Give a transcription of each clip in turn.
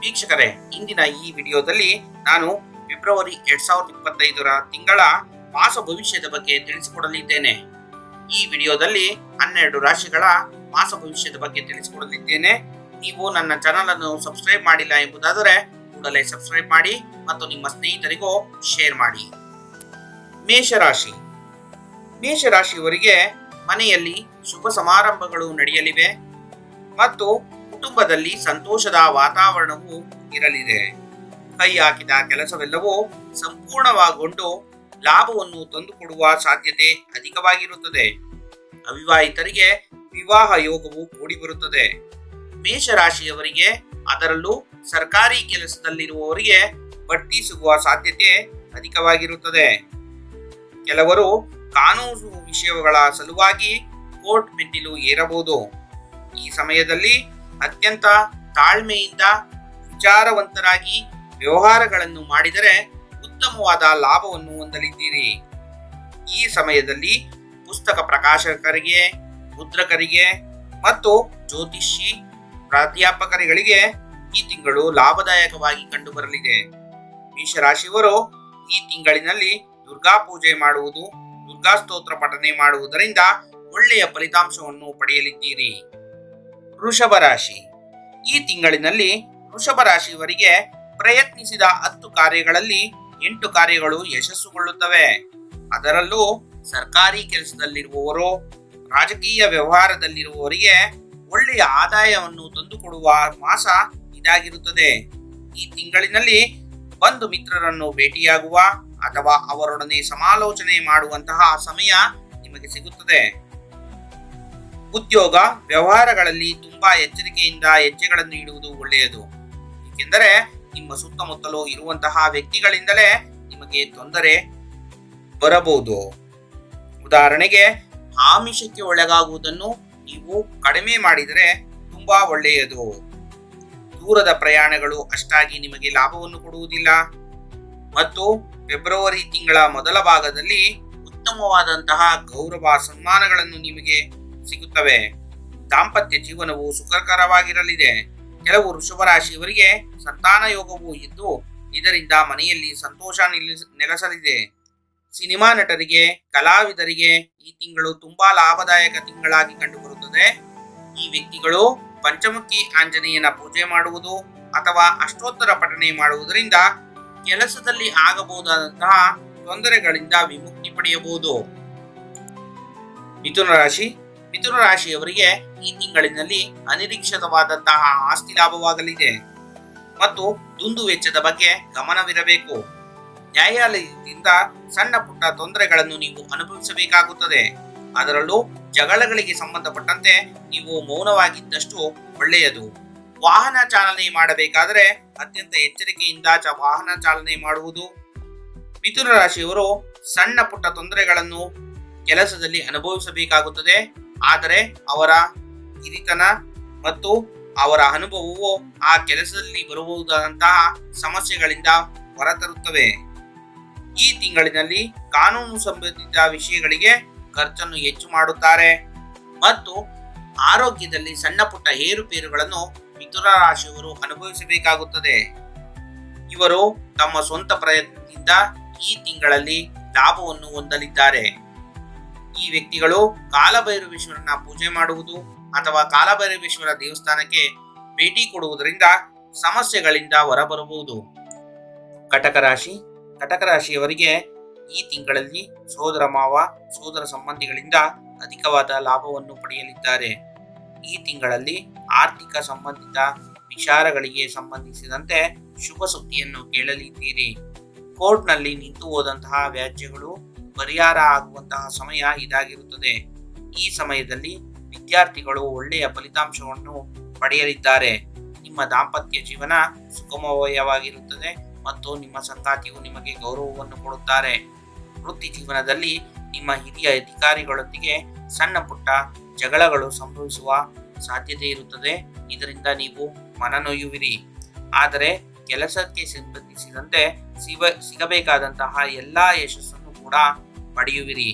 ವೀಕ್ಷಕರೇ, ಇಂದಿನ ಈ ವಿಡಿಯೋದಲ್ಲಿ ನಾನು ಫೆಬ್ರವರಿ 2025ರ ತಿಂಗಳ ಮಾಸ ಭವಿಷ್ಯದ ಬಗ್ಗೆ ತಿಳಿಸಿಕೊಡಲಿದ್ದೇನೆ. ಈ ವಿಡಿಯೋದಲ್ಲಿ 12 ರಾಶಿಗಳ ಮಾಸ ಭವಿಷ್ಯದ ಬಗ್ಗೆ ತಿಳಿಸಿಕೊಡಲಿದ್ದೇನೆ. ನೀವು ನನ್ನ ಚಾನಲ್ ಅನ್ನು ಸಬ್ಸ್ಕ್ರೈಬ್ ಮಾಡಿಲ್ಲ ಎಂಬುದಾದರೆ ಕೂಡಲೇ ಸಬ್ಸ್ಕ್ರೈಬ್ ಮಾಡಿ ಮತ್ತು ನಿಮ್ಮ ಸ್ನೇಹಿತರಿಗೂ ಶೇರ್ ಮಾಡಿ. ಮೇಷರಾಶಿ. ಮೇಷರಾಶಿಯವರಿಗೆ ಮನೆಯಲ್ಲಿ ಶುಭ ಸಮಾರಂಭಗಳು ನಡೆಯಲಿವೆ ಮತ್ತು ಕುಟುಂಬದಲ್ಲಿ ಸಂತೋಷದ ವಾತಾವರಣವು ಇರಲಿದೆ. ಕೈ ಹಾಕಿದ ಕೆಲಸವೆಲ್ಲವೂ ಸಂಪೂರ್ಣವಾಗೊಂಡು ಲಾಭವನ್ನು ತಂದುಕೊಡುವ ಸಾಧ್ಯತೆ ಅಧಿಕವಾಗಿರುತ್ತದೆ. ಅವಿವಾಹಿತರಿಗೆ ವಿವಾಹ ಯೋಗವು ಕೂಡಿಬರುತ್ತದೆ. ಮೇಷರಾಶಿಯವರಿಗೆ, ಅದರಲ್ಲೂ ಸರ್ಕಾರಿ ಕೆಲಸದಲ್ಲಿರುವವರಿಗೆ ಬಡ್ತಿ ಸಿಗುವ ಸಾಧ್ಯತೆ ಅಧಿಕವಾಗಿರುತ್ತದೆ. ಕೆಲವರು ಕಾನೂನು ವಿಷಯಗಳ ಸಲುವಾಗಿ ಕೋರ್ಟ್ ಮೆಟ್ಟಿಲು ಏರಬಹುದು. ಈ ಸಮಯದಲ್ಲಿ ಅತ್ಯಂತ ತಾಳ್ಮೆಯಿಂದ ವಿಚಾರವಂತರಾಗಿ ವ್ಯವಹಾರಗಳನ್ನು ಮಾಡಿದರೆ ಉತ್ತಮವಾದ ಲಾಭವನ್ನು ಹೊಂದಲಿದ್ದೀರಿ. ಈ ಸಮಯದಲ್ಲಿ ಪುಸ್ತಕ ಪ್ರಕಾಶಕರಿಗೆ, ಮುದ್ರಕರಿಗೆ ಮತ್ತು ಜ್ಯೋತಿಷಿ ಪ್ರಾಧ್ಯಾಪಕರಿಗೆ ಈ ತಿಂಗಳು ಲಾಭದಾಯಕವಾಗಿ ಕಂಡುಬರಲಿದೆ. ಮೇಷರಾಶಿಯವರು ಈ ತಿಂಗಳಿನಲ್ಲಿ ದುರ್ಗಾ ಪೂಜೆ ಮಾಡುವುದು, ದುರ್ಗಾ ಸ್ತೋತ್ರ ಪಠನೆ ಮಾಡುವುದರಿಂದ ಒಳ್ಳೆಯ ಫಲಿತಾಂಶವನ್ನು ಪಡೆಯಲಿದ್ದೀರಿ. ವೃಷಭ ರಾಶಿ. ಈ ತಿಂಗಳಿನಲ್ಲಿ ವೃಷಭ ರಾಶಿಯವರಿಗೆ ಪ್ರಯತ್ನಿಸಿದ 10 ಕಾರ್ಯಗಳಲ್ಲಿ 8 ಕಾರ್ಯಗಳು ಯಶಸ್ಸುಗೊಳ್ಳುತ್ತವೆ. ಅದರಲ್ಲೂ ಸರ್ಕಾರಿ ಕೆಲಸದಲ್ಲಿರುವವರು, ರಾಜಕೀಯ ವ್ಯವಹಾರದಲ್ಲಿರುವವರಿಗೆ ಒಳ್ಳೆಯ ಆದಾಯವನ್ನು ತಂದುಕೊಡುವ ಮಾಸ ಇದಾಗಿರುತ್ತದೆ. ಈ ತಿಂಗಳಿನಲ್ಲಿ ಬಂಧು ಮಿತ್ರರನ್ನು ಭೇಟಿಯಾಗುವ ಅಥವಾ ಅವರೊಡನೆ ಸಮಾಲೋಚನೆ ಮಾಡುವಂತಹ ಸಮಯ ನಿಮಗೆ ಸಿಗುತ್ತದೆ. ಉದ್ಯೋಗ ವ್ಯವಹಾರಗಳಲ್ಲಿ ತುಂಬಾ ಎಚ್ಚರಿಕೆಯಿಂದ ಹೆಜ್ಜೆಗಳನ್ನು ಇಡುವುದು ಒಳ್ಳೆಯದು. ಏಕೆಂದರೆ ನಿಮ್ಮ ಸುತ್ತಮುತ್ತಲೂ ಇರುವಂತಹ ವ್ಯಕ್ತಿಗಳಿಂದಲೇ ನಿಮಗೆ ತೊಂದರೆ ಬರಬಹುದು. ಉದಾಹರಣೆಗೆ, ಆಮಿಷಕ್ಕೆ ಒಳಗಾಗುವುದನ್ನು ನೀವು ಕಡಿಮೆ ಮಾಡಿದರೆ ತುಂಬಾ ಒಳ್ಳೆಯದು. ದೂರದ ಪ್ರಯಾಣಗಳು ಅಷ್ಟಾಗಿ ನಿಮಗೆ ಲಾಭವನ್ನು ಕೊಡುವುದಿಲ್ಲ ಮತ್ತು ಫೆಬ್ರವರಿ ತಿಂಗಳ ಮೊದಲ ಭಾಗದಲ್ಲಿ ಉತ್ತಮವಾದಂತಹ ಗೌರವ ಸನ್ಮಾನಗಳನ್ನು ನಿಮಗೆ ಸಿಗುತ್ತವೆ. ದಾಂಪತ್ಯ ಜೀವನವು ಸುಖಕರವಾಗಿರಲಿದೆ. ಕೆಲವು ವೃಷಭ ರಾಶಿಯವರಿಗೆ ಸಂತಾನ ಯೋಗವೂ ಇದ್ದು ಇದರಿಂದ ಮನೆಯಲ್ಲಿ ಸಂತೋಷ ನೆಲೆಸಲಿದೆ. ಸಿನಿಮಾ ನಟರಿಗೆ, ಕಲಾವಿದರಿಗೆ ಈ ತಿಂಗಳು ತುಂಬಾ ಲಾಭದಾಯಕ ತಿಂಗಳಾಗಿ ಕಂಡುಬರುತ್ತದೆ. ಈ ವ್ಯಕ್ತಿಗಳು ಪಂಚಮುಖಿ ಆಂಜನೇಯನ ಪೂಜೆ ಮಾಡುವುದು ಅಥವಾ ಅಷ್ಟೋತ್ತರ ಪಠನೆ ಮಾಡುವುದರಿಂದ ಕೆಲಸದಲ್ಲಿ ಆಗಬಹುದಾದಂತಹ ತೊಂದರೆಗಳಿಂದ ವಿಮುಕ್ತಿ ಪಡೆಯಬಹುದು. ಮಿಥುನ ರಾಶಿ. ಮಿಥುನ ರಾಶಿಯವರಿಗೆ ಈ ತಿಂಗಳಿನಲ್ಲಿ ಅನಿರೀಕ್ಷಿತವಾದಂತಹ ಆಸ್ತಿ ಲಾಭವಾಗಲಿದೆ ಮತ್ತು ದುಂದು ವೆಚ್ಚದ ಬಗ್ಗೆ ಗಮನವಿರಬೇಕು. ನ್ಯಾಯಾಲಯದಿಂದ ಸಣ್ಣ ಪುಟ್ಟ ತೊಂದರೆಗಳನ್ನು ನೀವು ಅನುಭವಿಸಬೇಕಾಗುತ್ತದೆ. ಅದರಲ್ಲೂ ಜಗಳಗಳಿಗೆ ಸಂಬಂಧಪಟ್ಟಂತೆ ನೀವು ಮೌನವಾಗಿದ್ದಷ್ಟು ಒಳ್ಳೆಯದು. ವಾಹನ ಚಾಲನೆ ಮಾಡಬೇಕಾದರೆ ಅತ್ಯಂತ ಎಚ್ಚರಿಕೆಯಿಂದ ವಾಹನ ಚಾಲನೆ ಮಾಡುವುದು. ಮಿಥುನ ರಾಶಿಯವರು ಸಣ್ಣ ಪುಟ್ಟ ತೊಂದರೆಗಳನ್ನು ಕೆಲಸದಲ್ಲಿ ಅನುಭವಿಸಬೇಕಾಗುತ್ತದೆ. ಆದರೆ ಅವರ ಹಿರಿತನ ಮತ್ತು ಅವರ ಅನುಭವವು ಆ ಕೆಲಸದಲ್ಲಿ ಬರಬಹುದಾದಂತಹ ಸಮಸ್ಯೆಗಳಿಂದ ಹೊರತರುತ್ತವೆ. ಈ ತಿಂಗಳಿನಲ್ಲಿ ಕಾನೂನು ಸಂಬಂಧಿತ ವಿಷಯಗಳಿಗೆ ಖರ್ಚನ್ನು ಹೆಚ್ಚು ಮಾಡುತ್ತಾರೆ ಮತ್ತು ಆರೋಗ್ಯದಲ್ಲಿ ಸಣ್ಣ ಪುಟ್ಟ ಏರುಪೇರುಗಳನ್ನು ಮಿಥುನ ರಾಶಿಯವರು ಅನುಭವಿಸಬೇಕಾಗುತ್ತದೆ. ಇವರು ತಮ್ಮ ಸ್ವಂತ ಪ್ರಯತ್ನದಿಂದ ಈ ತಿಂಗಳಲ್ಲಿ ಲಾಭವನ್ನು ಹೊಂದಲಿದ್ದಾರೆ. ಈ ವ್ಯಕ್ತಿಗಳು ಕಾಲಭೈರವೇಶ್ವರನ ಪೂಜೆ ಮಾಡುವುದು ಅಥವಾ ಕಾಲಭೈರವೇಶ್ವರ ದೇವಸ್ಥಾನಕ್ಕೆ ಭೇಟಿ ಕೊಡುವುದರಿಂದ ಸಮಸ್ಯೆಗಳಿಂದ ಹೊರಬರಬಹುದು. ಕಟಕ ರಾಶಿ. ಕಟಕ ರಾಶಿಯವರಿಗೆ ಈ ತಿಂಗಳಲ್ಲಿ ಸೋದರ ಮಾವ, ಸೋದರ ಸಂಬಂಧಿಗಳಿಂದ ಅಧಿಕವಾದ ಲಾಭವನ್ನು ಪಡೆಯಲಿದ್ದಾರೆ. ಈ ತಿಂಗಳಲ್ಲಿ ಆರ್ಥಿಕ ಸಂಬಂಧಿತ ವಿಚಾರಗಳಿಗೆ ಸಂಬಂಧಿಸಿದಂತೆ ಶುಭ ಸುದ್ದಿಯನ್ನು ಕೇಳಲಿದ್ದೀರಿ. ಕೋರ್ಟ್ನಲ್ಲಿ ನಿಂತು ಹೋದಂತಹ ವ್ಯಾಜ್ಯಗಳು ಪರಿಹಾರ ಆಗುವಂತಹ ಸಮಯ ಇದಾಗಿರುತ್ತದೆ. ಈ ಸಮಯದಲ್ಲಿ ವಿದ್ಯಾರ್ಥಿಗಳು ಒಳ್ಳೆಯ ಫಲಿತಾಂಶವನ್ನು ಪಡೆಯಲಿದ್ದಾರೆ. ನಿಮ್ಮ ದಾಂಪತ್ಯ ಜೀವನ ಸುಖಮಯವಾಗಿರುತ್ತದೆ ಮತ್ತು ನಿಮ್ಮ ಸಂಗಾತಿಯು ನಿಮಗೆ ಗೌರವವನ್ನು ಕೊಡುತ್ತಾರೆ. ವೃತ್ತಿ ಜೀವನದಲ್ಲಿ ನಿಮ್ಮ ಹಿರಿಯ ಅಧಿಕಾರಿಗಳೊಂದಿಗೆ ಸಣ್ಣ ಪುಟ್ಟ ಜಗಳಗಳು ಸಂಭವಿಸುವ ಸಾಧ್ಯತೆ ಇರುತ್ತದೆ. ಇದರಿಂದ ನೀವು ಮನನೊಯ್ಯುವಿರಿ. ಆದರೆ ಕೆಲಸಕ್ಕೆ ಸಂಬಂಧಿಸಿದಂತೆ ಸಿಗಬೇಕಾದಂತಹ ಎಲ್ಲಾ ಯಶಸ್ಸನ್ನು ಕೂಡ ಪಡೆಯುವಿರಿ.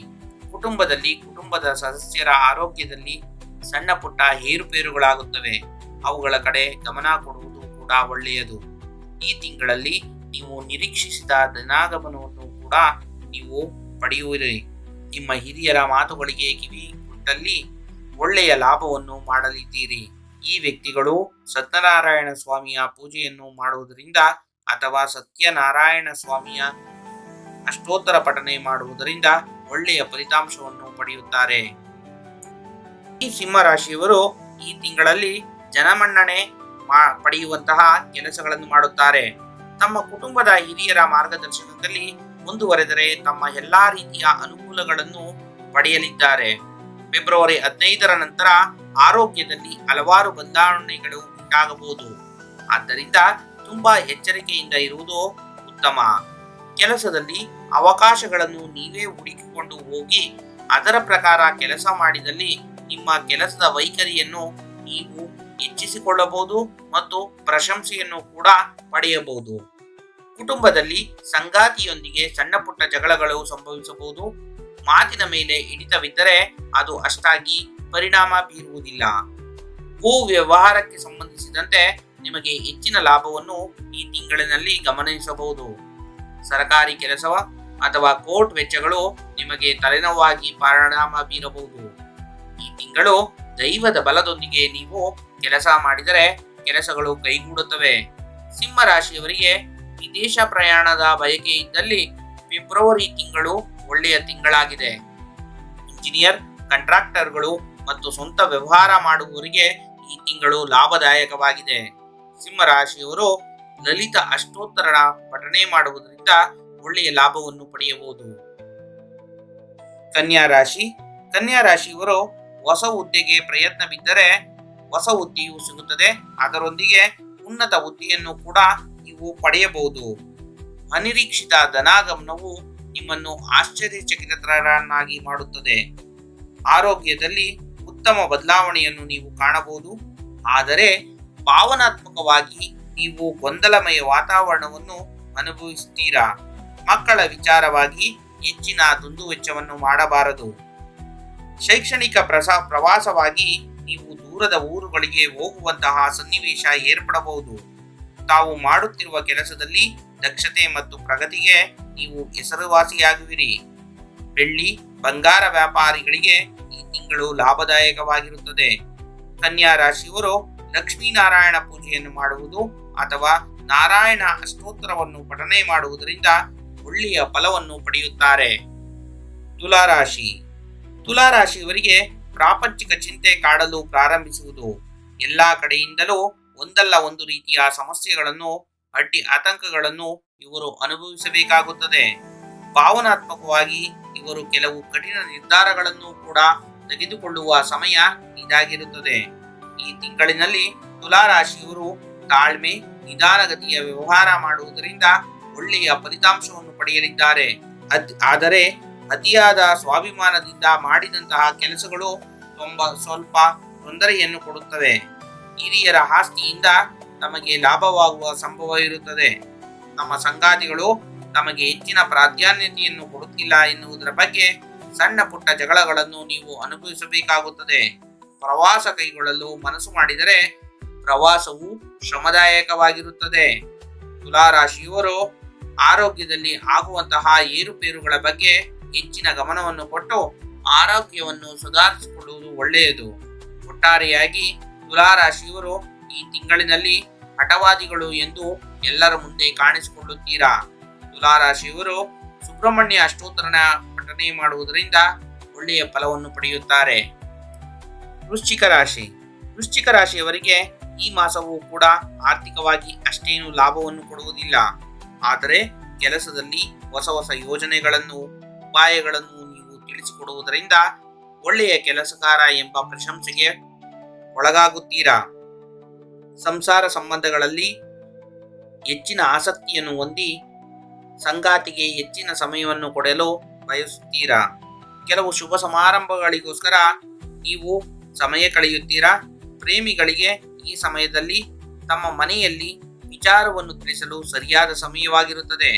ಕುಟುಂಬದ ಸದಸ್ಯರ ಆರೋಗ್ಯದಲ್ಲಿ ಸಣ್ಣ ಪುಟ್ಟ ಏರುಪೇರುಗಳಾಗುತ್ತವೆ. ಅವುಗಳ ಕಡೆ ಗಮನ ಕೊಡುವುದು ಕೂಡ ಕೂಡ ಒಳ್ಳೆಯದು. ಈ ತಿಂಗಳಲ್ಲಿ ನೀವು ನಿರೀಕ್ಷಿಸಿದ ಧನಾಗಮನವನ್ನು ಕೂಡ ನೀವು ಪಡೆಯುವಿರಿ. ನಿಮ್ಮ ಹಿರಿಯರ ಮಾತುಗಳಿಗೆ ಕಿವಿ ಕೊಟ್ಟಲ್ಲಿ ಒಳ್ಳೆಯ ಲಾಭವನ್ನು ಮಾಡಲಿದ್ದೀರಿ. ಈ ವ್ಯಕ್ತಿಗಳು ಸತ್ಯನಾರಾಯಣ ಸ್ವಾಮಿಯ ಪೂಜೆಯನ್ನು ಮಾಡುವುದರಿಂದ ಅಥವಾ ಸತ್ಯನಾರಾಯಣ ಸ್ವಾಮಿಯ ಅಷ್ಟೋತ್ತರ ಪಠನೆ ಮಾಡುವುದರಿಂದ ಒಳ್ಳೆಯ ಫಲಿತಾಂಶವನ್ನು ಪಡೆಯುತ್ತಾರೆ. ಈ ಸಿಂಹ ರಾಶಿಯವರು ಈ ತಿಂಗಳಲ್ಲಿ ಜನಮನ್ನಣೆ ಪಡೆಯುವಂತಹ ಕೆಲಸಗಳನ್ನು ಮಾಡುತ್ತಾರೆ. ತಮ್ಮ ಕುಟುಂಬದ ಹಿರಿಯರ ಮಾರ್ಗದರ್ಶನದಲ್ಲಿ ಮುಂದುವರೆದರೆ ತಮ್ಮ ಎಲ್ಲಾ ರೀತಿಯ ಅನುಕೂಲಗಳನ್ನು ಪಡೆಯಲಿದ್ದಾರೆ. ಫೆಬ್ರವರಿ 15ರ ನಂತರ ಆರೋಗ್ಯದಲ್ಲಿ ಹಲವಾರು ಬದಲಾವಣೆಗಳು ಉಂಟಾಗಬಹುದು. ಆದ್ದರಿಂದ ತುಂಬಾ ಎಚ್ಚರಿಕೆಯಿಂದ ಇರುವುದು ಉತ್ತಮ. ಕೆಲಸದಲ್ಲಿ ಅವಕಾಶಗಳನ್ನು ನೀವೇ ಹುಡುಕಿಕೊಂಡು ಹೋಗಿ ಅದರ ಪ್ರಕಾರ ಕೆಲಸ ಮಾಡಿದಲ್ಲಿ ನಿಮ್ಮ ಕೆಲಸದ ವೈಖರಿಯನ್ನು ನೀವು ಹೆಚ್ಚಿಸಿಕೊಳ್ಳಬಹುದು ಮತ್ತು ಪ್ರಶಂಸೆಯನ್ನು ಕೂಡ ಪಡೆಯಬಹುದು. ಕುಟುಂಬದಲ್ಲಿ ಸಂಗಾತಿಯೊಂದಿಗೆ ಸಣ್ಣ ಪುಟ್ಟ ಜಗಳಗಳು ಸಂಭವಿಸಬಹುದು. ಮಾತಿನ ಮೇಲೆ ಹಿಡಿತವಿದ್ದರೆ ಅದು ಅಷ್ಟಾಗಿ ಪರಿಣಾಮ ಬೀರುವುದಿಲ್ಲ. ಭೂ ವ್ಯವಹಾರಕ್ಕೆ ಸಂಬಂಧಿಸಿದಂತೆ ನಿಮಗೆ ಹೆಚ್ಚಿನ ಲಾಭವನ್ನು ಈ ತಿಂಗಳಿನಲ್ಲಿ ಗಮನಿಸಬಹುದು. ಸರ್ಕಾರಿ ಕೆಲಸ ಅಥವಾ ಕೋರ್ಟ್ ವೆಚ್ಚಗಳು ನಿಮಗೆ ತಲೆನೋವಾಗಿ ಪರಿಣಾಮ ಬೀರಬಹುದು. ಈ ತಿಂಗಳು ದೈವದ ಬಲದೊಂದಿಗೆ ನೀವು ಕೆಲಸ ಮಾಡಿದರೆ ಕೆಲಸಗಳು ಕೈಗೂಡುತ್ತವೆ. ಸಿಂಹ ರಾಶಿಯವರಿಗೆ ವಿದೇಶ ಪ್ರಯಾಣದ ಬಯಕೆ ಇದ್ದಲ್ಲಿ ಫೆಬ್ರವರಿ ತಿಂಗಳು ಒಳ್ಳೆಯ ತಿಂಗಳಾಗಿದೆ. ಇಂಜಿನಿಯರ್, ಕಾಂಟ್ರಾಕ್ಟರ್ಗಳು ಮತ್ತು ಸ್ವಂತ ವ್ಯವಹಾರ ಮಾಡುವವರಿಗೆ ಈ ತಿಂಗಳು ಲಾಭದಾಯಕವಾಗಿದೆ. ಸಿಂಹ ರಾಶಿಯವರು ಲಲಿತ ಅಷ್ಟೋತ್ತರ ಪಠನೆ ಮಾಡುವುದರಿಂದ ಒಳ್ಳೆಯ ಲಾಭವನ್ನು ಪಡೆಯಬಹುದು. ಕನ್ಯಾ ರಾಶಿ. ಕನ್ಯಾ ರಾಶಿಯವರು ಹೊಸ ಹುದ್ದೆಗೆ ಪ್ರಯತ್ನ ಬಿದ್ದರೆ ಹೊಸ ಹುದ್ದೆಯು ಸಿಗುತ್ತದೆ. ಅದರೊಂದಿಗೆ ಉನ್ನತ ಹುದ್ದೆಯನ್ನು ಕೂಡ ನೀವು ಪಡೆಯಬಹುದು. ಅನಿರೀಕ್ಷಿತ ಧನಾಗಮನವು ನಿಮ್ಮನ್ನು ಆಶ್ಚರ್ಯಚಕಿತರನ್ನಾಗಿ ಮಾಡುತ್ತದೆ. ಆರೋಗ್ಯದಲ್ಲಿ ಉತ್ತಮ ಬದಲಾವಣೆಯನ್ನು ನೀವು ಕಾಣಬಹುದು. ಆದರೆ ಭಾವನಾತ್ಮಕವಾಗಿ ನೀವು ಗೊಂದಲಮಯ ವಾತಾವರಣವನ್ನು ಅನುಭವಿಸುತ್ತೀರಾ. ಮಕ್ಕಳ ವಿಚಾರವಾಗಿ ಹೆಚ್ಚಿನ ದುಂದುವೆಚ್ಚವನ್ನು ಮಾಡಬಾರದು. ಶೈಕ್ಷಣಿಕ ಪ್ರವಾಸವಾಗಿ ನೀವು ದೂರದ ಊರುಗಳಿಗೆ ಹೋಗುವಂತಹ ಸನ್ನಿವೇಶ ಏರ್ಪಡಬಹುದು. ತಾವು ಮಾಡುತ್ತಿರುವ ಕೆಲಸದಲ್ಲಿ ದಕ್ಷತೆ ಮತ್ತು ಪ್ರಗತಿಗೆ ನೀವು ಹೆಸರುವಾಸಿಯಾಗುವಿರಿ. ಬೆಳ್ಳಿ, ಬಂಗಾರ ವ್ಯಾಪಾರಿಗಳಿಗೆ ಈ ತಿಂಗಳು ಲಾಭದಾಯಕವಾಗಿರುತ್ತದೆ. ಕನ್ಯಾ ರಾಶಿಯವರು ಲಕ್ಷ್ಮೀನಾರಾಯಣ ಪೂಜೆಯನ್ನು ಮಾಡುವುದು ಅಥವಾ ನಾರಾಯಣ ಅಷ್ಟೋತ್ತರವನ್ನು ಪಠನೆ ಮಾಡುವುದರಿಂದ ಒಳ್ಳೆಯ ಫಲವನ್ನು ಪಡೆಯುತ್ತಾರೆ. ತುಲಾರಾಶಿ. ತುಲಾರಾಶಿಯವರಿಗೆ ಪ್ರಾಪಂಚಿಕ ಚಿಂತೆ ಕಾಡಲು ಪ್ರಾರಂಭಿಸುವುದು. ಎಲ್ಲಾ ಕಡೆಯಿಂದಲೂ ಒಂದಲ್ಲ ಒಂದು ರೀತಿಯ ಸಮಸ್ಯೆಗಳನ್ನು, ಆತಂಕಗಳನ್ನು ಇವರು ಅನುಭವಿಸಬೇಕಾಗುತ್ತದೆ. ಭಾವನಾತ್ಮಕವಾಗಿ ಇವರು ಕೆಲವು ಕಠಿಣ ನಿರ್ಧಾರಗಳನ್ನು ಕೂಡ ತೆಗೆದುಕೊಳ್ಳುವ ಸಮಯ ಇದಾಗಿರುತ್ತದೆ. ಈ ತಿಂಗಳಿನಲ್ಲಿ ತುಲಾರಾಶಿಯವರು ತಾಳ್ಮೆ, ನಿಧಾನಗತಿಯ ವ್ಯವಹಾರ ಮಾಡುವುದರಿಂದ ಒಳ್ಳೆಯ ಫಲಿತಾಂಶವನ್ನು ಪಡೆಯಲಿದ್ದಾರೆ. ಆದರೆ ಅತಿಯಾದ ಸ್ವಾಭಿಮಾನದಿಂದ ಮಾಡಿದಂತಹ ಕೆಲಸಗಳು ಸ್ವಲ್ಪ ತೊಂದರೆಯನ್ನು ಕೊಡುತ್ತವೆ. ಹಿರಿಯರ ಆಸ್ತಿಯಿಂದ ತಮಗೆ ಲಾಭವಾಗುವ ಸಂಭವ ಇರುತ್ತದೆ. ನಮ್ಮ ಸಂಗಾತಿಗಳು ತಮಗೆ ಹೆಚ್ಚಿನ ಪ್ರಾಧಾನ್ಯತೆಯನ್ನು ಕೊಡುತ್ತಿಲ್ಲ ಎನ್ನುವುದರ ಬಗ್ಗೆ ಸಣ್ಣ ಪುಟ್ಟ ಜಗಳಗಳನ್ನು ನೀವು ಅನುಭವಿಸಬೇಕಾಗುತ್ತದೆ. ಪ್ರವಾಸ ಕೈಗೊಳ್ಳಲು ಮನಸ್ಸು ಮಾಡಿದರೆ ಪ್ರವಾಸವು ಶ್ರಮದಾಯಕವಾಗಿರುತ್ತದೆ. ತುಲಾರಾಶಿಯವರು ಆರೋಗ್ಯದಲ್ಲಿ ಆಗುವಂತಹ ಏರುಪೇರುಗಳ ಬಗ್ಗೆ ಹೆಚ್ಚಿನ ಗಮನವನ್ನು ಕೊಟ್ಟು ಆರೋಗ್ಯವನ್ನು ಸುಧಾರಿಸಿಕೊಳ್ಳುವುದು ಒಳ್ಳೆಯದು. ಒಟ್ಟಾರೆಯಾಗಿ ತುಲಾರಾಶಿಯವರು ಈ ತಿಂಗಳಿನಲ್ಲಿ ಹಠವಾದಿಗಳು ಎಂದು ಎಲ್ಲರ ಮುಂದೆ ಕಾಣಿಸಿಕೊಳ್ಳುತ್ತೀರಾ. ತುಲಾರಾಶಿಯವರು ಸುಬ್ರಹ್ಮಣ್ಯ ಅಷ್ಟೋತ್ತರನ ಪಠನೆ ಮಾಡುವುದರಿಂದ ಒಳ್ಳೆಯ ಫಲವನ್ನು ಪಡೆಯುತ್ತಾರೆ. ವೃಶ್ಚಿಕ ರಾಶಿ. ವೃಶ್ಚಿಕ ರಾಶಿಯವರಿಗೆ ಈ ಮಾಸವೂ ಕೂಡ ಆರ್ಥಿಕವಾಗಿ ಅಷ್ಟೇನು ಲಾಭವನ್ನು ಕೊಡುವುದಿಲ್ಲ. ಆದರೆ ಕೆಲಸದಲ್ಲಿ ಹೊಸ ಹೊಸ ಯೋಜನೆಗಳನ್ನು, ಉಪಾಯಗಳನ್ನು ನೀವು ತಿಳಿಸಿಕೊಡುವುದರಿಂದ ಒಳ್ಳೆಯ ಕೆಲಸಗಾರ ಎಂಬ ಪ್ರಶಂಸೆಗೆ ಒಳಗಾಗುತ್ತೀರಾ. ಸಂಸಾರ ಸಂಬಂಧಗಳಲ್ಲಿ ಹೆಚ್ಚಿನ ಆಸಕ್ತಿಯನ್ನು ಹೊಂದಿ ಸಂಗಾತಿಗೆ ಹೆಚ್ಚಿನ ಸಮಯವನ್ನು ಕೊಡಲು ಬಯಸುತ್ತೀರಾ. ಕೆಲವು ಶುಭ ಸಮಾರಂಭಗಳಿಗೋಸ್ಕರ ನೀವು ಸಮಯ ಕಳೆಯುತ್ತೀರಾ. ಪ್ರೇಮಿಗಳಿಗೆ ಈ ಸಮಯದಲ್ಲಿ ತಮ್ಮ ಮನೆಯಲ್ಲಿ ವಿಚಾರವನ್ನು ತಿಳಿಸಲು ಸರಿಯಾದ ಸಮಯವಾಗಿರುತ್ತದೆ.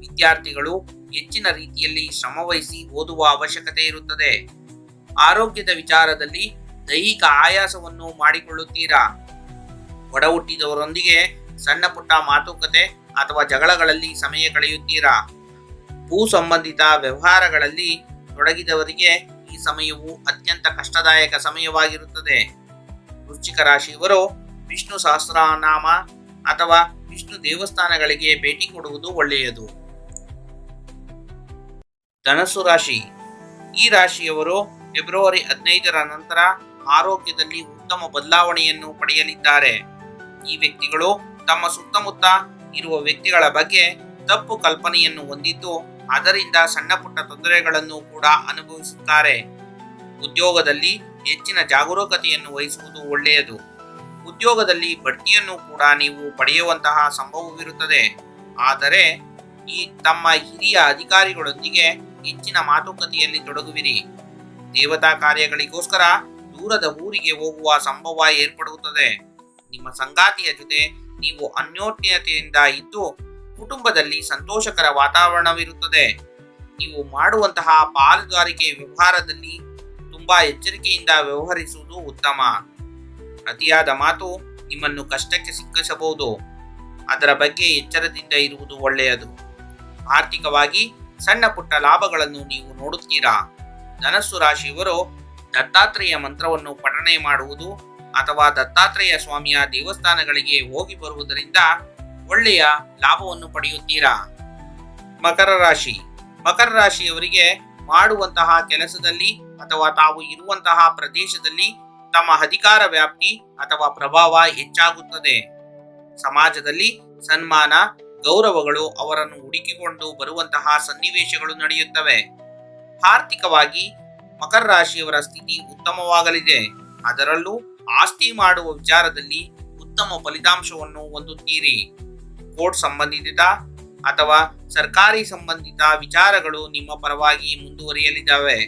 ವಿದ್ಯಾರ್ಥಿಗಳು ಹೆಚ್ಚಿನ ರೀತಿಯಲ್ಲಿ ಶ್ರಮವಹಿಸಿ ಓದುವ ಅವಶ್ಯಕತೆ ಇರುತ್ತದೆ. ಆರೋಗ್ಯದ ವಿಚಾರದಲ್ಲಿ ದೈಹಿಕ ಆಯಾಸವನ್ನು ಮಾಡಿಕೊಳ್ಳುತ್ತೀರಾ. ಒಡ ಹುಟ್ಟಿದವರೊಂದಿಗೆ ಸಣ್ಣ ಪುಟ್ಟ ಮಾತುಕತೆ ಅಥವಾ ಜಗಳಗಳಲ್ಲಿ ಸಮಯ ಕಳೆಯುತ್ತೀರಾ? ಭೂ ಸಂಬಂಧಿತ ವ್ಯವಹಾರಗಳಲ್ಲಿ ತೊಡಗಿದವರಿಗೆ ಈ ಸಮಯವು ಅತ್ಯಂತ ಕಷ್ಟದಾಯಕ ಸಮಯವಾಗಿರುತ್ತದೆ. ವೃಶ್ಚಿಕ ರಾಶಿಯವರು ವಿಷ್ಣು ಸಹಸ್ರನಾಮ ಅಥವಾ ವಿಷ್ಣು ದೇವಸ್ಥಾನಗಳಿಗೆ ಭೇಟಿ ಕೊಡುವುದು ಒಳ್ಳೆಯದು. ಧನಸ್ಸು ರಾಶಿ. ಈ ರಾಶಿಯವರು ಫೆಬ್ರವರಿ 15ರ ನಂತರ ಆರೋಗ್ಯದಲ್ಲಿ ಉತ್ತಮ ಬದಲಾವಣೆಯನ್ನು ಪಡೆಯಲಿದ್ದಾರೆ. ಈ ವ್ಯಕ್ತಿಗಳು ತಮ್ಮ ಸುತ್ತಮುತ್ತ ಇರುವ ವ್ಯಕ್ತಿಗಳ ಬಗ್ಗೆ ತಪ್ಪು ಕಲ್ಪನೆಯನ್ನು ಹೊಂದಿದ್ದು ಅದರಿಂದ ಸಣ್ಣ ಪುಟ್ಟ ತೊಂದರೆಗಳನ್ನು ಕೂಡ ಅನುಭವಿಸುತ್ತಾರೆ. ಉದ್ಯೋಗದಲ್ಲಿ ಹೆಚ್ಚಿನ ಜಾಗರೂಕತೆಯನ್ನು ವಹಿಸುವುದು ಒಳ್ಳೆಯದು. ಉದ್ಯೋಗದಲ್ಲಿ ಬಡ್ತಿಯನ್ನು ಕೂಡ ನೀವು ಪಡೆಯುವಂತಹ ಸಂಭವವಿರುತ್ತದೆ. ಆದರೆ ತಮ್ಮ ಹಿರಿಯ ಅಧಿಕಾರಿಗಳೊಂದಿಗೆ ಹೆಚ್ಚಿನ ಮಾತುಕತೆಯಲ್ಲಿ ತೊಡಗುವಿರಿ. ದೇವತಾ ಕಾರ್ಯಗಳಿಗೋಸ್ಕರ ದೂರದ ಊರಿಗೆ ಹೋಗುವ ಸಂಭವ ಏರ್ಪಡುತ್ತದೆ. ನಿಮ್ಮ ಸಂಗಾತಿಯ ಜೊತೆ ನೀವು ಅನ್ಯೋನ್ಯತೆಯಿಂದ ಇದ್ದು ಕುಟುಂಬದಲ್ಲಿ ಸಂತೋಷಕರ ವಾತಾವರಣವಿರುತ್ತದೆ. ನೀವು ಮಾಡುವಂತಹ ಪಾಲುದಾರಿಕೆ ವ್ಯವಹಾರದಲ್ಲಿ ತುಂಬಾ ಎಚ್ಚರಿಕೆಯಿಂದ ವ್ಯವಹರಿಸುವುದು ಉತ್ತಮ. ಅತಿಯಾದ ಮಾತು ನಿಮ್ಮನ್ನು ಕಷ್ಟಕ್ಕೆ ಸಿಕ್ಕಿಸಬಹುದು. ಅದರ ಬಗ್ಗೆ ಎಚ್ಚರದಿಂದ ಇರುವುದು ಒಳ್ಳೆಯದು. ಆರ್ಥಿಕವಾಗಿ ಸಣ್ಣ ಪುಟ್ಟ ಲಾಭಗಳನ್ನು ನೀವು ನೋಡುತ್ತೀರಾ. ಧನಸ್ಸು ರಾಶಿಯವರು ದತ್ತಾತ್ರೇಯ ಮಂತ್ರವನ್ನು ಪಠಣೆ ಮಾಡುವುದು ಅಥವಾ ದತ್ತಾತ್ರೇಯ ಸ್ವಾಮಿಯ ದೇವಸ್ಥಾನಗಳಿಗೆ ಹೋಗಿ ಬರುವುದರಿಂದ ಒಳ್ಳೆಯ ಲಾಭವನ್ನು ಪಡೆಯುತ್ತೀರಾ. ಮಕರ ರಾಶಿ. ಮಕರ ರಾಶಿಯವರಿಗೆ ಮಾಡುವಂತಹ ಕೆಲಸದಲ್ಲಿ ಅಥವಾ ತಾವು ಇರುವಂತಹ ಪ್ರದೇಶದಲ್ಲಿ ತಮ್ಮ ಅಧಿಕಾರ ವ್ಯಾಪ್ತಿ ಅಥವಾ ಪ್ರಭಾವ ಹೆಚ್ಚಾಗುತ್ತದೆ. ಸಮಾಜದಲ್ಲಿ ಸನ್ಮಾನ ಗೌರವಗಳು ಅವರನ್ನು ಹುಡುಕಿಕೊಂಡು ಬರುವಂತಹ ಸನ್ನಿವೇಶಗಳು ನಡೆಯುತ್ತವೆ. ಆರ್ಥಿಕವಾಗಿ ಮಕರ ರಾಶಿಯವರ ಸ್ಥಿತಿ ಉತ್ತಮವಾಗಲಿದೆ. ಅದರಲ್ಲೂ ಆಸ್ತಿ ಮಾಡುವ ವಿಚಾರದಲ್ಲಿ ಉತ್ತಮ ಫಲಿತಾಂಶವನ್ನು ಹೊಂದುತ್ತೀರಿ. ಕೋರ್ಟ್ ಸಂಬಂಧಿತ ಅಥವಾ ಸರ್ಕಾರಿ ಸಂಬಂಧಿತ ವಿಚಾರಗಳು ನಿಮ್ಮ ಪರವಾಗಿ ಮುಂದುವರಿಯಲಿದ್ದಾವೆ.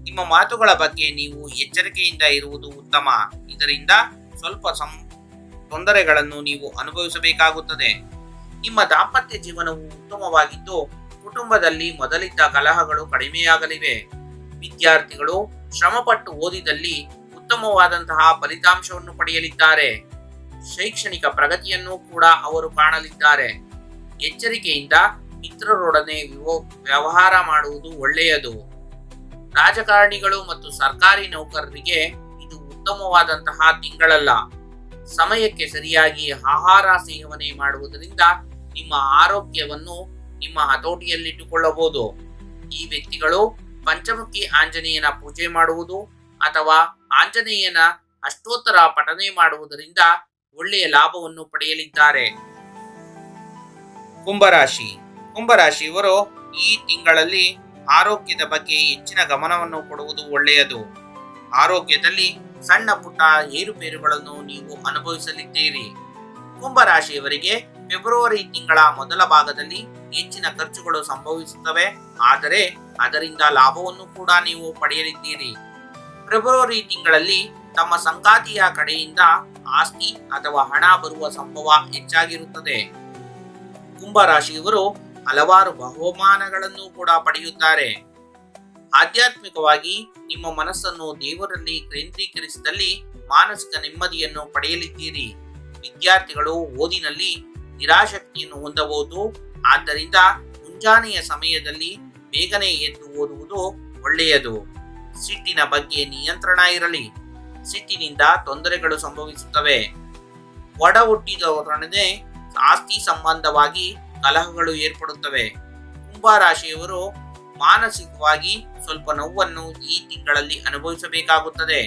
ನಿಮ್ಮ ಮಾತುಗಳ ಬಗ್ಗೆ ನೀವು ಎಚ್ಚರಿಕೆಯಿಂದ ಇರುವುದು ಉತ್ತಮ. ಇದರಿಂದ ಸ್ವಲ್ಪ ತೊಂದರೆಗಳನ್ನು ನೀವು ಅನುಭವಿಸಬೇಕಾಗುತ್ತದೆ. ನಿಮ್ಮ ದಾಂಪತ್ಯ ಜೀವನವು ಉತ್ತಮವಾಗಿದ್ದು ಕುಟುಂಬದಲ್ಲಿ ಮೊದಲಿದ್ದ ಕಲಹಗಳು ಕಡಿಮೆಯಾಗಲಿವೆ. ವಿದ್ಯಾರ್ಥಿಗಳು ಶ್ರಮಪಟ್ಟು ಓದಿದಲ್ಲಿ ಉತ್ತಮವಾದಂತಹ ಫಲಿತಾಂಶವನ್ನು ಪಡೆಯಲಿದ್ದಾರೆ. ಶೈಕ್ಷಣಿಕ ಪ್ರಗತಿಯನ್ನು ಕೂಡ ಅವರು ಕಾಣಲಿದ್ದಾರೆ. ಎಚ್ಚರಿಕೆಯಿಂದ ಮಿತ್ರರೊಡನೆ ವ್ಯವಹಾರ ಮಾಡುವುದು ಒಳ್ಳೆಯದು. ರಾಜಕಾರಣಿಗಳು ಮತ್ತು ಸರ್ಕಾರಿ ನೌಕರರಿಗೆ ಇದು ಉತ್ತಮವಾದಂತಹ ತಿಂಗಳಲ್ಲ. ಸಮಯಕ್ಕೆ ಸರಿಯಾಗಿ ಆಹಾರ ಸೇವನೆ ಮಾಡುವುದರಿಂದ ನಿಮ್ಮ ಆರೋಗ್ಯವನ್ನು ನಿಮ್ಮ ಹತೋಟಿಯಲ್ಲಿಟ್ಟುಕೊಳ್ಳಬಹುದು. ಈ ವ್ಯಕ್ತಿಗಳು ಪಂಚಮುಖಿ ಆಂಜನೇಯನ ಪೂಜೆ ಮಾಡುವುದು ಅಥವಾ ಆಂಜನೇಯನ ಅಷ್ಟೋತ್ತರ ಪಠನೆ ಮಾಡುವುದರಿಂದ ಒಳ್ಳೆಯ ಲಾಭವನ್ನು ಪಡೆಯಲಿದ್ದಾರೆ. ಕುಂಭರಾಶಿ. ಕುಂಭರಾಶಿಯವರು ಈ ತಿಂಗಳಲ್ಲಿ ಆರೋಗ್ಯದ ಬಗ್ಗೆ ಹೆಚ್ಚಿನ ಗಮನವನ್ನು ಕೊಡುವುದು ಒಳ್ಳೆಯದು. ಆರೋಗ್ಯದಲ್ಲಿ ಸಣ್ಣ ಪುಟ್ಟ ಏರುಪೇರುಗಳನ್ನು ನೀವು ಅನುಭವಿಸಲಿದ್ದೀರಿ. ಕುಂಭರಾಶಿಯವರಿಗೆ ಫೆಬ್ರವರಿ ತಿಂಗಳ ಮೊದಲ ಭಾಗದಲ್ಲಿ ಹೆಚ್ಚಿನ ಖರ್ಚುಗಳು ಸಂಭವಿಸುತ್ತವೆ. ಆದರೆ ಅದರಿಂದ ಲಾಭವನ್ನು ಕೂಡ ನೀವು ಪಡೆಯಲಿದ್ದೀರಿ. ಫೆಬ್ರವರಿ ತಿಂಗಳಲ್ಲಿ ತಮ್ಮ ಸಂಗಾತಿಯ ಕಡೆಯಿಂದ ಆಸ್ತಿ ಅಥವಾ ಹಣ ಬರುವ ಸಂಭವ ಹೆಚ್ಚಾಗಿರುತ್ತದೆ. ಕುಂಭರಾಶಿಯವರು ಹಲವಾರು ಬಹುಮಾನಗಳನ್ನು ಕೂಡ ಪಡೆಯುತ್ತಾರೆ. ಆಧ್ಯಾತ್ಮಿಕವಾಗಿ ನಿಮ್ಮ ಮನಸ್ಸನ್ನು ದೇವರಲ್ಲಿ ಕೇಂದ್ರೀಕರಿಸಿದಲ್ಲಿ ಮಾನಸಿಕ ನೆಮ್ಮದಿಯನ್ನು ಪಡೆಯಲಿದ್ದೀರಿ. ವಿದ್ಯಾರ್ಥಿಗಳು ಓದಿನಲ್ಲಿ ನಿರಾಸಕ್ತಿಯನ್ನು ಹೊಂದಬಹುದು. ಆದ್ದರಿಂದ ಮುಂಜಾನೆಯ ಸಮಯದಲ್ಲಿ ಬೇಗನೆ ಎದ್ದು ಓದುವುದು ಒಳ್ಳೆಯದು. ಸಿಟ್ಟಿನ ಬಗ್ಗೆ ನಿಯಂತ್ರಣ ಇರಲಿ. ಸಿಟ್ಟಿನಿಂದ ತೊಂದರೆಗಳು ಸಂಭವಿಸುತ್ತವೆ. ಒಡ ಹುಟ್ಟಿದವರೊಡನೆ ಆಸ್ತಿ ಸಂಬಂಧವಾಗಿ ಕಲಹಗಳು ಏರ್ಪಡುತ್ತವೆ. ಕುಂಭರಾಶಿಯವರು ಮಾನಸಿಕವಾಗಿ ಸ್ವಲ್ಪ ನೋವನ್ನು ಈ ತಿಂಗಳಲ್ಲಿ ಅನುಭವಿಸಬೇಕಾಗುತ್ತದೆ.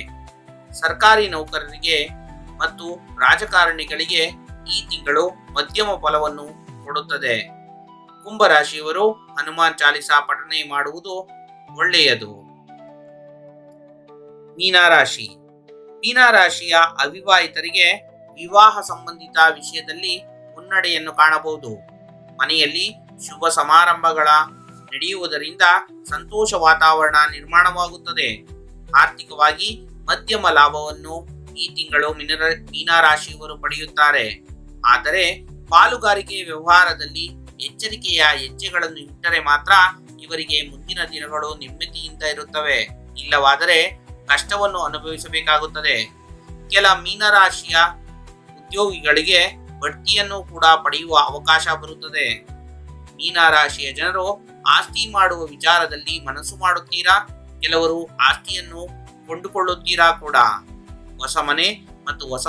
ಸರ್ಕಾರಿ ನೌಕರರಿಗೆ ಮತ್ತು ರಾಜಕಾರಣಿಗಳಿಗೆ ಈ ತಿಂಗಳು ಮಧ್ಯಮ ಫಲವನ್ನು ಕೊಡುತ್ತದೆ. ಕುಂಭರಾಶಿಯವರು ಹನುಮಾನ್ ಚಾಲಿಸಾ ಪಠನೆ ಮಾಡುವುದು ಒಳ್ಳೆಯದು. ಮೀನರಾಶಿ. ಮೀನರಾಶಿಯ ಅವಿವಾಹಿತರಿಗೆ ವಿವಾಹ ಸಂಬಂಧಿತ ವಿಷಯದಲ್ಲಿ ಮುನ್ನಡೆಯನ್ನು ಕಾಣಬಹುದು. ಮನೆಯಲ್ಲಿ ಶುಭ ಸಮಾರಂಭಗಳ ನಡೆಯುವುದರಿಂದ ಸಂತೋಷ ವಾತಾವರಣ ನಿರ್ಮಾಣವಾಗುತ್ತದೆ. ಆರ್ಥಿಕವಾಗಿ ಮಧ್ಯಮ ಲಾಭವನ್ನು ಈ ತಿಂಗಳು ಮೀನರಾಶಿಯವರು ಪಡೆಯುತ್ತಾರೆ. ಆದರೆ ಪಾಲುಗಾರಿಕೆ ವ್ಯವಹಾರದಲ್ಲಿ ಎಚ್ಚರಿಕೆಯ ಹೆಜ್ಜೆಗಳನ್ನು ಇಟ್ಟರೆ ಮಾತ್ರ ಇವರಿಗೆ ಮುಂದಿನ ದಿನಗಳು ನೆಮ್ಮದಿಯಿಂದ ಇರುತ್ತವೆ. ಇಲ್ಲವಾದರೆ ಕಷ್ಟವನ್ನು ಅನುಭವಿಸಬೇಕಾಗುತ್ತದೆ. ಕೆಲ ಮೀನರಾಶಿಯ ಉದ್ಯೋಗಿಗಳಿಗೆ ಬಡ್ತಿಯನ್ನು ಕೂಡ ಪಡೆಯುವ ಅವಕಾಶ ಬರುತ್ತದೆ. ಮೀನರಾಶಿಯ ಜನರು ಆಸ್ತಿ ಮಾಡುವ ವಿಚಾರದಲ್ಲಿ ಮನಸ್ಸು ಮಾಡುತ್ತೀರಾ, ಕೆಲವರು ಆಸ್ತಿಯನ್ನು ಕೊಂಡುಕೊಳ್ಳುತ್ತೀರಾ ಕೂಡ. ಹೊಸ ಮನೆ ಮತ್ತು ಹೊಸ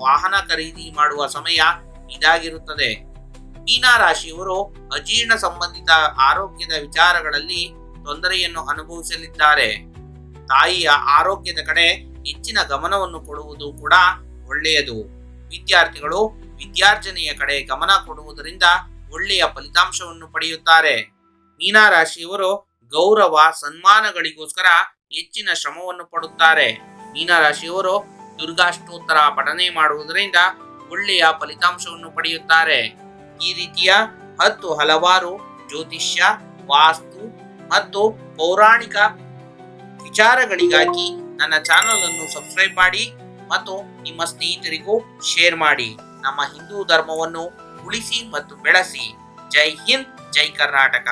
ವಾಹನ ಖರೀದಿ ಮಾಡುವ ಸಮಯ ಇದಾಗಿರುತ್ತದೆ. ಮೀನರಾಶಿಯವರು ಅಜೀರ್ಣ ಸಂಬಂಧಿತ ಆರೋಗ್ಯದ ವಿಚಾರಗಳಲ್ಲಿ ತೊಂದರೆಯನ್ನು ಅನುಭವಿಸಲಿದ್ದಾರೆ. ತಾಯಿಯ ಆರೋಗ್ಯದ ಕಡೆ ಹೆಚ್ಚಿನ ಗಮನವನ್ನು ಕೊಡುವುದು ಕೂಡ ಒಳ್ಳೆಯದು. ವಿದ್ಯಾರ್ಥಿಗಳು ವಿದ್ಯಾರ್ಜನೆಯ ಕಡೆ ಗಮನ ಕೊಡುವುದರಿಂದ ಒಳ್ಳೆಯ ಫಲಿತಾಂಶವನ್ನು ಪಡೆಯುತ್ತಾರೆ. ಮೀನರಾಶಿಯವರು ಗೌರವ ಸನ್ಮಾನಗಳಿಗೋಸ್ಕರ ಹೆಚ್ಚಿನ ಶ್ರಮವನ್ನು ಪಡುತ್ತಾರೆ. ಮೀನರಾಶಿಯವರು ದುರ್ಗಾಷ್ಟೋತ್ತರ ಪಠನೆ ಮಾಡುವುದರಿಂದ ಒಳ್ಳೆಯ ಫಲಿತಾಂಶವನ್ನು ಪಡೆಯುತ್ತಾರೆ. ಈ ರೀತಿಯ ಹಲವಾರು ಜ್ಯೋತಿಷ್ಯ, ವಾಸ್ತು ಮತ್ತು ಪೌರಾಣಿಕ ವಿಚಾರಗಳಿಗಾಗಿ ನನ್ನ ಚಾನಲ್ ಅನ್ನು ಸಬ್ಸ್ಕ್ರೈಬ್ ಮಾಡಿ ಮತ್ತು ನಿಮ್ಮ ಸ್ನೇಹಿತರಿಗೂ ಶೇರ್ ಮಾಡಿ. ನಮ್ಮ ಹಿಂದೂ ಧರ್ಮವನ್ನು ಉಳಿಸಿ ಮತ್ತು ಬೆಳೆಸಿ. ಜೈ ಹಿಂದ್, ಜೈ ಕರ್ನಾಟಕ.